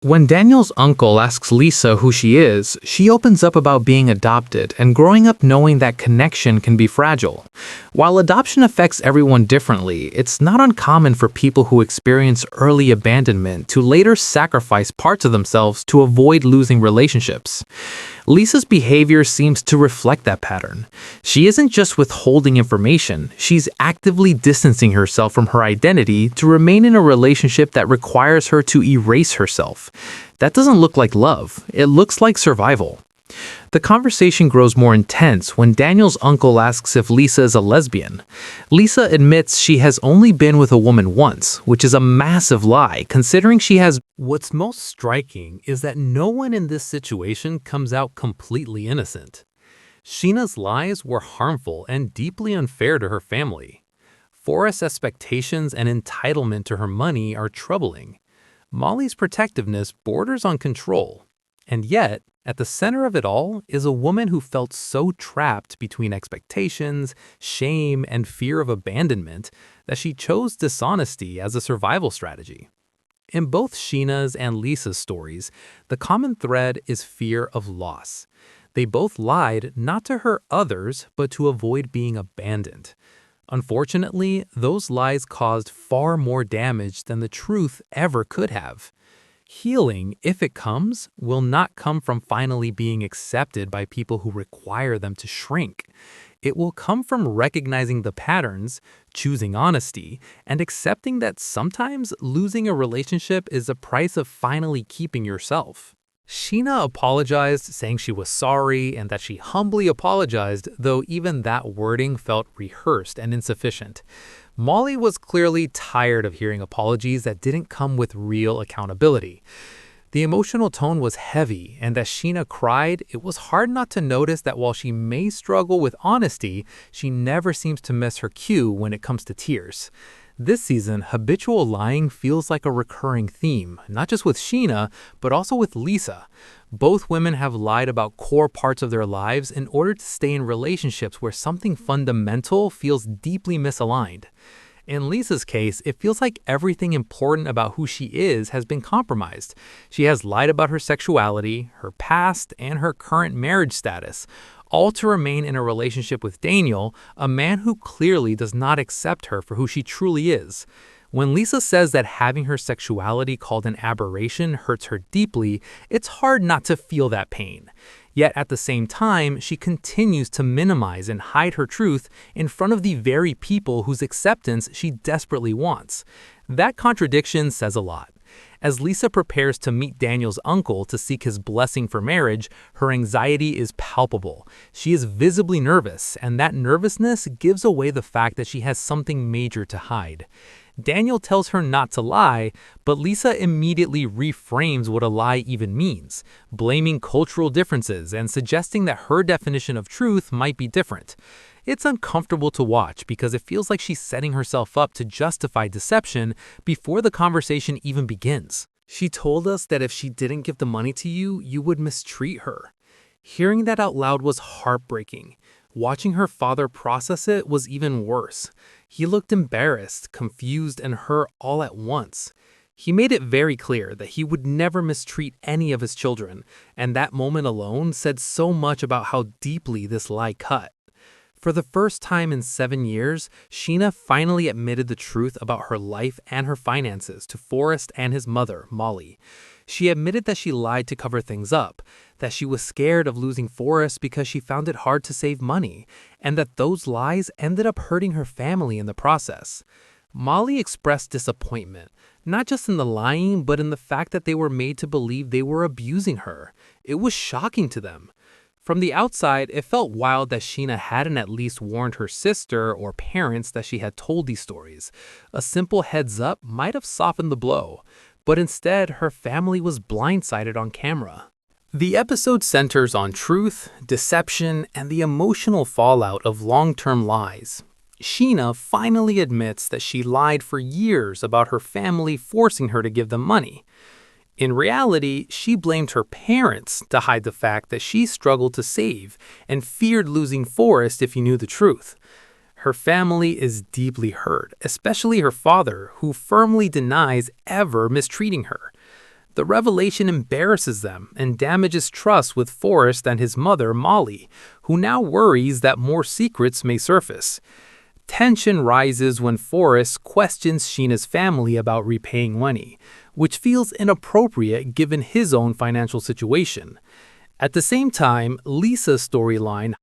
When Daniel's uncle asks Lisa who she is, she opens up about being adopted and growing up knowing that connection can be fragile. While adoption affects everyone differently, it's not uncommon for people who experience early abandonment to later sacrifice parts of themselves to avoid losing relationships. Lisa's behavior seems to reflect that pattern. She isn't just withholding information, she's actively distancing herself from her identity to remain in a relationship that requires her to erase herself. That doesn't look like love, it looks like survival. The conversation grows more intense when Daniel's uncle asks if Lisa is a lesbian. Lisa admits she has only been with a woman once, which is a massive lie considering she has. What's most striking is that no one in this situation comes out completely innocent. Sheena's lies were harmful and deeply unfair to her family. Forrest's expectations and entitlement to her money are troubling. Molly's protectiveness borders on control. And yet, at the center of it all is a woman who felt so trapped between expectations, shame, and fear of abandonment that she chose dishonesty as a survival strategy. In both Sheena's and Lisa's stories, the common thread is fear of loss. They both lied not to hurt others, but to avoid being abandoned. Unfortunately, those lies caused far more damage than the truth ever could have. Healing, if it comes, will not come from finally being accepted by people who require them to shrink. It will come from recognizing the patterns, choosing honesty, and accepting that sometimes losing a relationship is the price of finally keeping yourself. Sheena apologized, saying she was sorry and that she humbly apologized, though even that wording felt rehearsed and insufficient. Molly was clearly tired of hearing apologies that didn't come with real accountability. The emotional tone was heavy, and as Sheena cried, it was hard not to notice that while she may struggle with honesty, she never seems to miss her cue when it comes to tears. This season, habitual lying feels like a recurring theme, not just with Sheena, but also with Lisa. Both women have lied about core parts of their lives in order to stay in relationships where something fundamental feels deeply misaligned. In Lisa's case, it feels like everything important about who she is has been compromised. She has lied about her sexuality, her past, and her current marriage status, all to remain in a relationship with Daniel, a man who clearly does not accept her for who she truly is. When Lisa says that having her sexuality called an aberration hurts her deeply, it's hard not to feel that pain. Yet at the same time, she continues to minimize and hide her truth in front of the very people whose acceptance she desperately wants. That contradiction says a lot. As Lisa prepares to meet Daniel's uncle to seek his blessing for marriage, her anxiety is palpable. She is visibly nervous, and that nervousness gives away the fact that she has something major to hide. Daniel tells her not to lie, but Lisa immediately reframes what a lie even means, blaming cultural differences and suggesting that her definition of truth might be different. It's uncomfortable to watch because it feels like she's setting herself up to justify deception before the conversation even begins. She told us that if she didn't give the money to you, you would mistreat her. Hearing that out loud was heartbreaking. Watching her father process it was even worse. He looked embarrassed, confused, and hurt all at once. He made it very clear that he would never mistreat any of his children, and that moment alone said so much about how deeply this lie cut. For the first time in 7 years, Sheena finally admitted the truth about her life and her finances to Forrest and his mother, Molly. She admitted that she lied to cover things up, that she was scared of losing Forrest because she found it hard to save money, and that those lies ended up hurting her family in the process. Molly expressed disappointment, not just in the lying, but in the fact that they were made to believe they were abusing her. It was shocking to them. From the outside, it felt wild that Sheena hadn't at least warned her sister or parents that she had told these stories. A simple heads up might have softened the blow, but instead her family was blindsided on camera. The episode centers on truth, deception, and the emotional fallout of long-term lies. Sheena finally admits that she lied for years about her family forcing her to give them money. In reality, she blamed her parents to hide the fact that she struggled to save and feared losing Forrest if he knew the truth. Her family is deeply hurt, especially her father, who firmly denies ever mistreating her. The revelation embarrasses them and damages trust with Forrest and his mother, Molly, who now worries that more secrets may surface. Tension rises when Forrest questions Sheena's family about repaying money, which feels inappropriate given his own financial situation. At the same time, Lisa's storyline